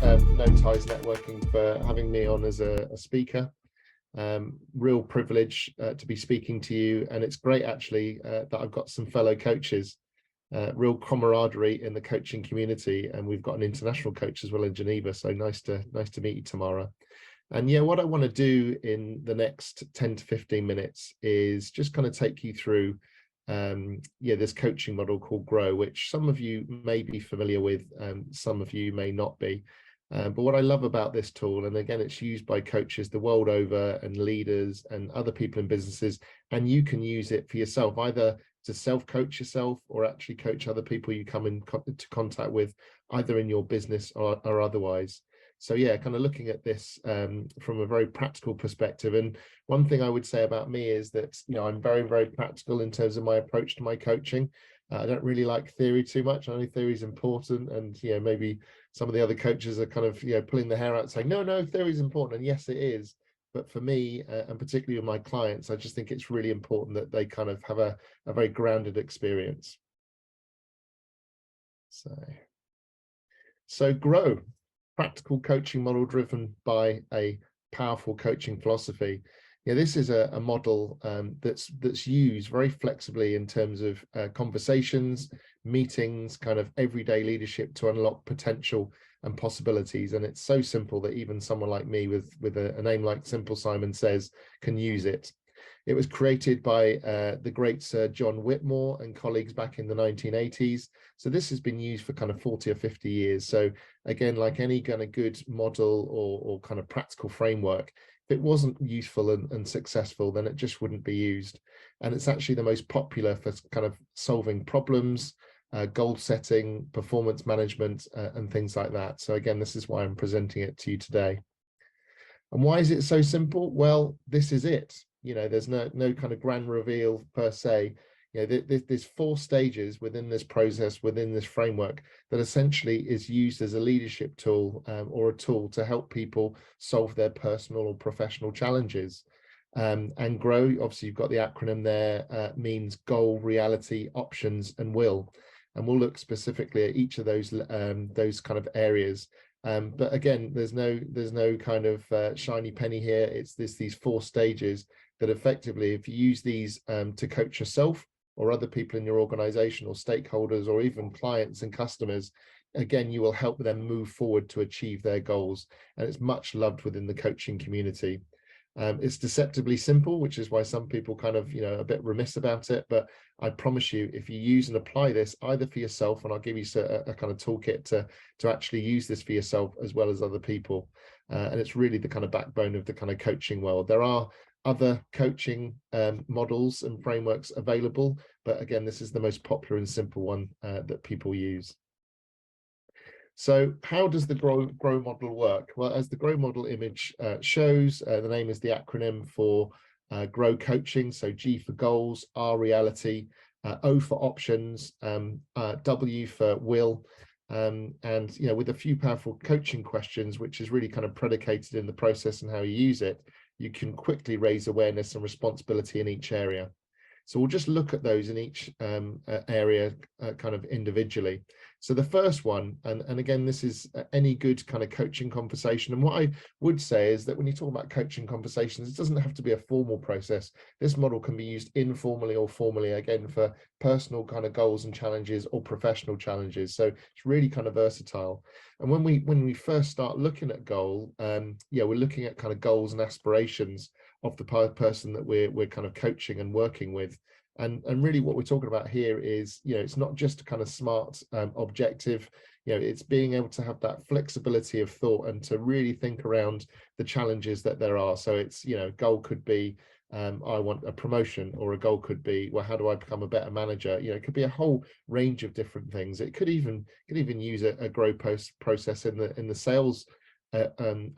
No Ties Networking for having me on as a speaker. Real privilege to be speaking to you, and it's great actually that I've got some fellow coaches. Real camaraderie in the coaching community, and we've got an international coach as well in Geneva. So nice to meet you, Tamara. And yeah, what I want to do in the next 10 to 15 minutes is just kind of take you through this coaching model called Grow, which some of you may be familiar with, some of you may not be. But what I love about this tool, and again, it's used by coaches the world over and leaders and other people in businesses, and you can use it for yourself, either to self-coach yourself or actually coach other people you come into contact with, either in your business or otherwise. So yeah, kind of looking at this from a very practical perspective. And one thing I would say about me is that, I'm very, very practical in terms of my approach to my coaching. I don't really like theory too much. I know theory is important, and maybe some of the other coaches are kind of pulling their hair out saying no, theory is important, and yes, it is. But for me, and particularly with my clients, I just think it's really important that they kind of have a very grounded experience. So Grow. Practical coaching model driven by a powerful coaching philosophy. This is a model that's used very flexibly in terms of conversations, meetings, kind of everyday leadership to unlock potential and possibilities. And it's so simple that even someone like me with a name like Simple Simon Says can use it. It was created by the great Sir John Whitmore and colleagues back in the 1980s. So this has been used for kind of 40 or 50 years. So again, like any kind of good model or kind of practical framework, if it wasn't useful and successful, then it just wouldn't be used. And it's actually the most popular for kind of solving problems, goal setting, performance management, and things like that. So again, this is why I'm presenting it to you today. And why is it so simple? Well, this is it. There's no kind of grand reveal per se. There's 4 stages within this process, within this framework, that essentially is used as a leadership tool or a tool to help people solve their personal or professional challenges. And Grow, obviously you've got the acronym there, means goal, reality, options, and will. And we'll look specifically at each of those kind of areas. But again, there's no kind of shiny penny here. It's these 4 stages that effectively, if you use these to coach yourself or other people in your organization or stakeholders or even clients and customers, again, you will help them move forward to achieve their goals. And it's much loved within the coaching community. It's deceptively simple, which is why some people kind of, a bit remiss about it. But I promise you, if you use and apply this either for yourself, and I'll give you a kind of toolkit to actually use this for yourself as well as other people. And it's really the kind of backbone of the kind of coaching world. There are other coaching models and frameworks available, but again, this is the most popular and simple one that people use. So how does the Grow model work? Well, as the Grow model image shows, the name is the acronym for Grow Coaching. So G for goals, R reality, O for options, W for will, and with a few powerful coaching questions, which is really kind of predicated in the process and how you use it, you can quickly raise awareness and responsibility in each area. So we'll just look at those in each area kind of individually. So the first one, and again, this is any good kind of coaching conversation. And what I would say is that when you talk about coaching conversations, it doesn't have to be a formal process. This model can be used informally or formally, again, for personal kind of goals and challenges or professional challenges. So it's really kind of versatile. And when we first start looking at goal, we're looking at kind of goals and aspirations of the person that we're kind of coaching and working with. And really what we're talking about here is, it's not just a kind of smart objective, it's being able to have that flexibility of thought and to really think around the challenges that there are. So it's, goal could be, I want a promotion, or a goal could be, well, how do I become a better manager? It could be a whole range of different things. It could even use a grow process in the sales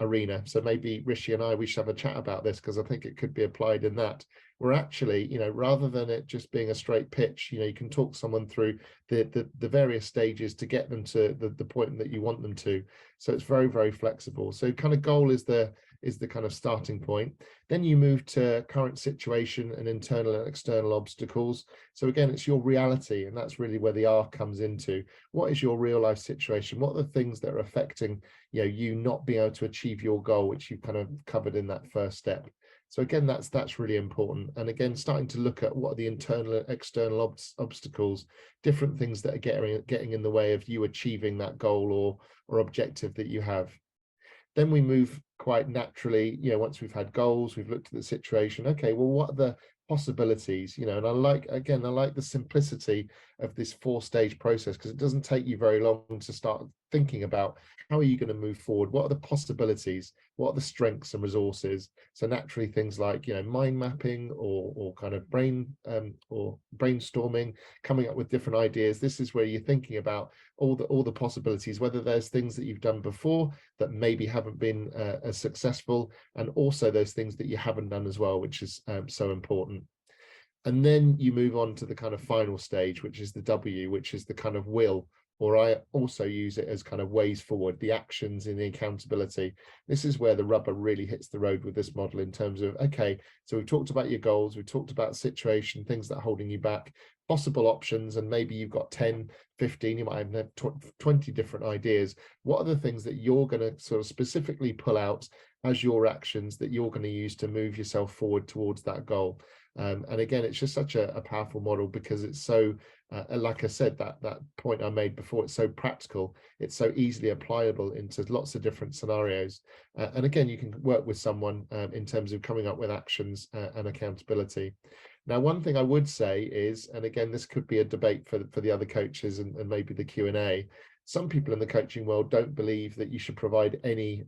arena. So maybe Rishi and we should have a chat about this, because I think it could be applied in that. We're actually, rather than it just being a straight pitch, you can talk someone through the various stages to get them to the point that you want them to. So it's very, very flexible. So kind of goal is the is the kind of starting point. Then you move to current situation and internal and external obstacles. So again, it's your reality, and that's really where the R comes into. What is your real life situation? What are the things that are affecting you not being able to achieve your goal, which you kind of covered in that first step? So again, that's really important. And again, starting to look at what are the internal and external obstacles, different things that are getting in the way of you achieving that goal or objective that you have. Then we move quite naturally, once we've had goals, we've looked at the situation. Okay, well, what are the possibilities? And I like the simplicity of this 4-stage process, because it doesn't take you very long to start thinking about how are you going to move forward? What are the possibilities? What are the strengths and resources? So naturally, things like mind mapping or kind of or brainstorming, coming up with different ideas. This is where you're thinking about all the possibilities, whether there's things that you've done before that maybe haven't been as successful, and also those things that you haven't done as well, which is so important. And then you move on to the kind of final stage, which is the W, which is the kind of will, or I also use it as kind of ways forward, the actions and the accountability. This is where the rubber really hits the road with this model, in terms of, okay, so we've talked about your goals, we've talked about situation, things that are holding you back, possible options, and maybe you've got 10, 15, you might have 20 different ideas. What are the things that you're going to sort of specifically pull out as your actions that you're going to use to move yourself forward towards that goal? And again, it's just such a powerful model, because it's so, like I said, that point I made before, it's so practical, it's so easily applicable into lots of different scenarios. And again, you can work with someone in terms of coming up with actions and accountability. Now, one thing I would say is, and again, this could be a debate for the other coaches and maybe the Q&A, some people in the coaching world don't believe that you should provide any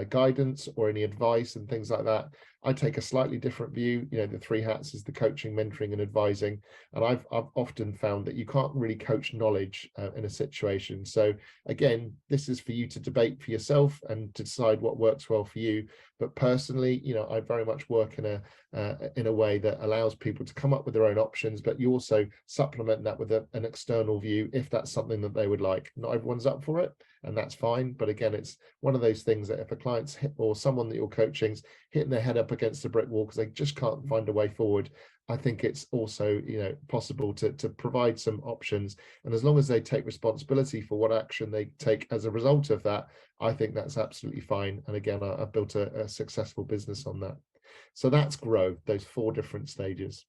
guidance or any advice and things like that. I take a slightly different view. The 3 hats is the coaching, mentoring, and advising. And I've often found that you can't really coach knowledge in a situation. So again, this is for you to debate for yourself and to decide what works well for you. But personally, I very much work in a way that allows people to come up with their own options, but you also supplement that with an external view if that's something that they would like. Not everyone's up for it, and that's fine. But again, it's one of those things that if a client's or someone that you're coaching's hitting their head up against a brick wall because they just can't find a way forward, I think it's also possible to provide some options, and as long as they take responsibility for what action they take as a result of that, I think that's absolutely fine. And again, I've built a successful business on that. So that's grow, those 4 different stages.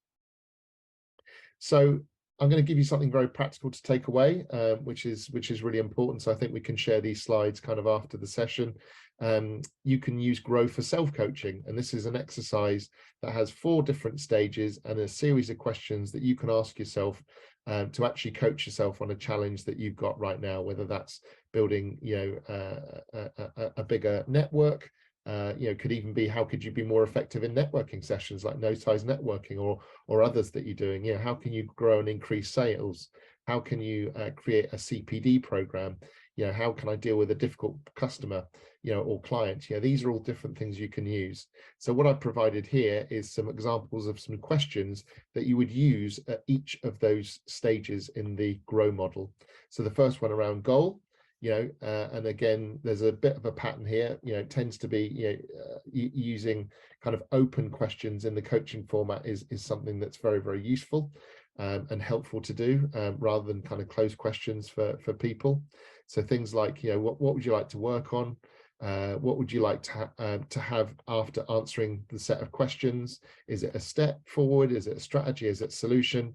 So I'm going to give you something very practical to take away, which is really important. So I think we can share these slides kind of after the session. You can use grow for self-coaching, and this is an exercise that has 4 different stages and a series of questions that you can ask yourself to actually coach yourself on a challenge that you've got right now, whether that's building a bigger network. Could even be, how could you be more effective in networking sessions like no ties networking or others that you're doing? How can you grow and increase sales? How can you create a CPD program? How can I deal with a difficult customer, or client? These are all different things you can use. So what I've provided here is some examples of some questions that you would use at each of those stages in the grow model. So the first one around goal. And again, there's a bit of a pattern here. It tends to be using kind of open questions in the coaching format is something that's very, very useful and helpful to do, rather than kind of closed questions for people. So things like, what would you like to work on? What would you like to have after answering the set of questions? Is it a step forward? Is it a strategy? Is it a solution?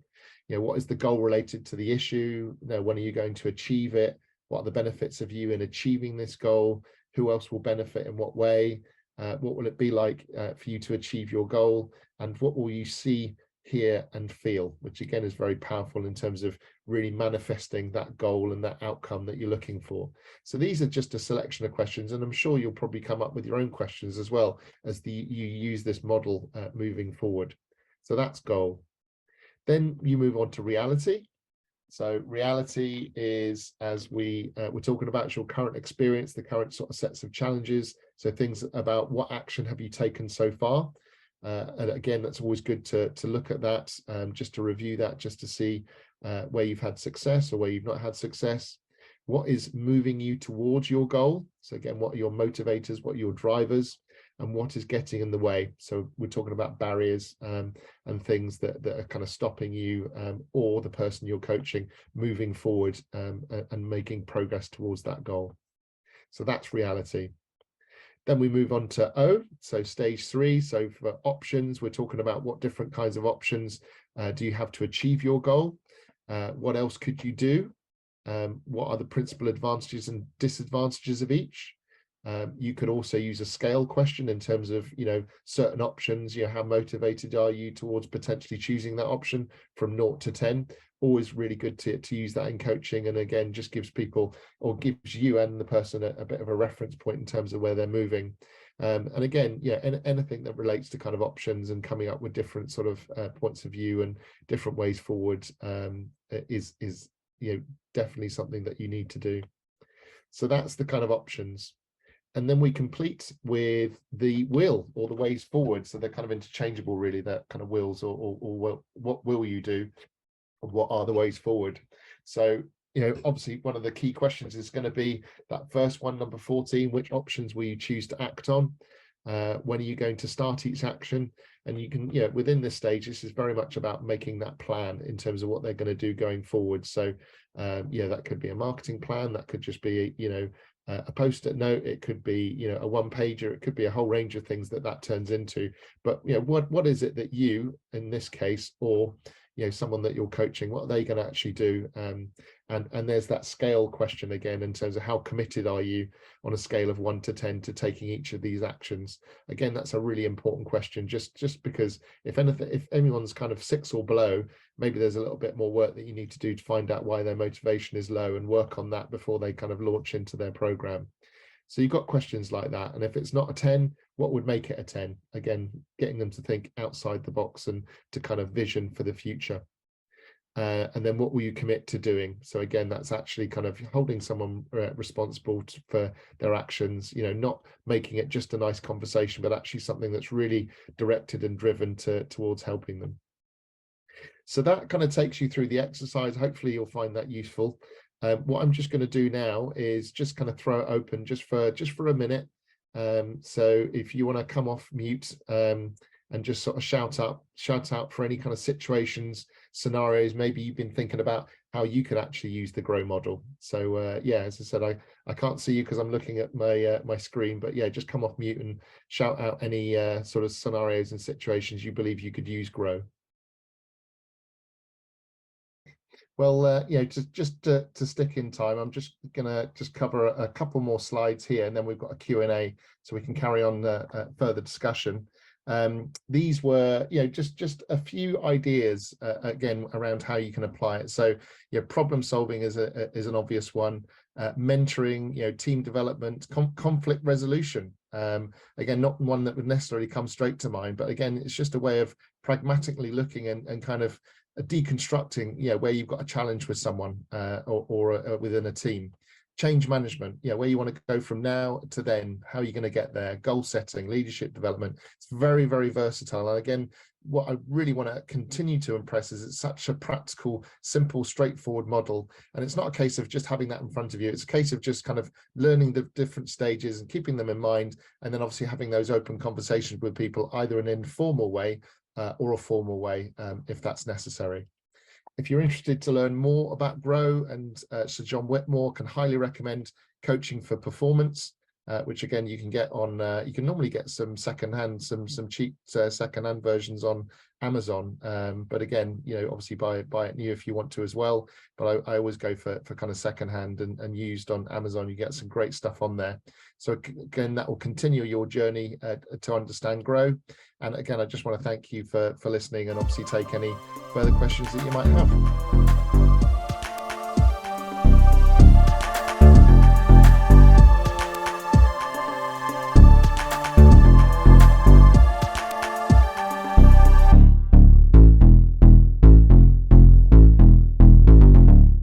What is the goal related to the issue? When are you going to achieve it? What are the benefits of you in achieving this goal? Who else will benefit in what way? What will it be like for you to achieve your goal? And what will you see, hear, and feel? Which again is very powerful in terms of really manifesting that goal and that outcome that you're looking for. So these are just a selection of questions, and I'm sure you'll probably come up with your own questions as well as you use this model moving forward. So that's goal. Then you move on to reality. So reality is, as we're talking about, your current experience, the current sort of sets of challenges. So things about what action have you taken so far? And again, that's always good to look at that, just to review that, just to see where you've had success or where you've not had success. What is moving you towards your goal? So again, what are your motivators? What are your drivers? and what is getting in the way. So we're talking about barriers and things that are kind of stopping you or the person you're coaching moving forward and making progress towards that goal. So that's reality. Then we move on to O, so stage 3. So for options, we're talking about what different kinds of options do you have to achieve your goal? What else could you do? What are the principal advantages and disadvantages of each? You could also use a scale question in terms of, certain options, how motivated are you towards potentially choosing that option from 0 to 10? Always really good to use that in coaching. And again, just gives people, or gives you and the person a bit of a reference point in terms of where they're moving. And again, anything that relates to kind of options and coming up with different sort of points of view and different ways forward is definitely something that you need to do. So that's the kind of options. And then we complete with the will, or the ways forward. So they're kind of interchangeable, really, that kind of wills, or what will you do? What are the ways forward? So, obviously one of the key questions is going to be that first one, number 14, which options will you choose to act on? When are you going to start each action? And you can, within this stage, this is very much about making that plan in terms of what they're going to do going forward. So, that could be a marketing plan. That could just be, a post-it note. It could be, a one-pager. It could be a whole range of things that turns into. But, what is it that you, in this case, or someone that you're coaching, what are they going to actually do? And there's that scale question again, in terms of how committed are you on a scale of 1 to 10 to taking each of these actions. Again, that's a really important question, just because if anyone's kind of 6 or below, maybe there's a little bit more work that you need to do to find out why their motivation is low and work on that before they kind of launch into their program. So you've got questions like that. And if it's not a 10, what would make it a 10? Again, getting them to think outside the box and to kind of vision for the future. And then what will you commit to doing? So again, that's actually kind of holding someone responsible for their actions, not making it just a nice conversation, but actually something that's really directed and driven towards helping them. So that kind of takes you through the exercise. Hopefully you'll find that useful. What I'm just going to do now is just kind of throw it open just for a minute. So if you want to come off mute and just sort of shout out for any kind of situations, scenarios, maybe you've been thinking about how you could actually use the GROW model. So as I said, I can't see you because I'm looking at my screen, but just come off mute and shout out any sort of scenarios and situations you believe you could use GROW. Well, just to stick in time, I'm just gonna cover a couple more slides here, and then we've got a Q&A, so we can carry on further discussion. These were, just a few ideas again around how you can apply it. So, problem solving is an obvious one. Mentoring, team development, conflict resolution. Again, not one that would necessarily come straight to mind, but again, it's just a way of pragmatically looking and kind of deconstructing, where you've got a challenge with someone or within a team. Change management, where you want to go from now to then, how are you going to get there? Goal setting, leadership development. It's very, very versatile. And again, what I really want to continue to impress is it's such a practical, simple, straightforward model. And it's not a case of just having that in front of you. It's a case of just kind of learning the different stages and keeping them in mind. And then obviously having those open conversations with people, either in an informal way or a formal way, if that's necessary. If you're interested to learn more about GROW and Sir John Whitmore, can highly recommend Coaching for Performance, which again you can get on. You can normally get some secondhand, some cheap secondhand versions on Amazon. But again, obviously buy it new if you want to as well. But I always go for kind of secondhand and used on Amazon. You get some great stuff on there. So again, that will continue your journey to understand GROW. And again, I just want to thank you for listening, and obviously take any further questions that you might have.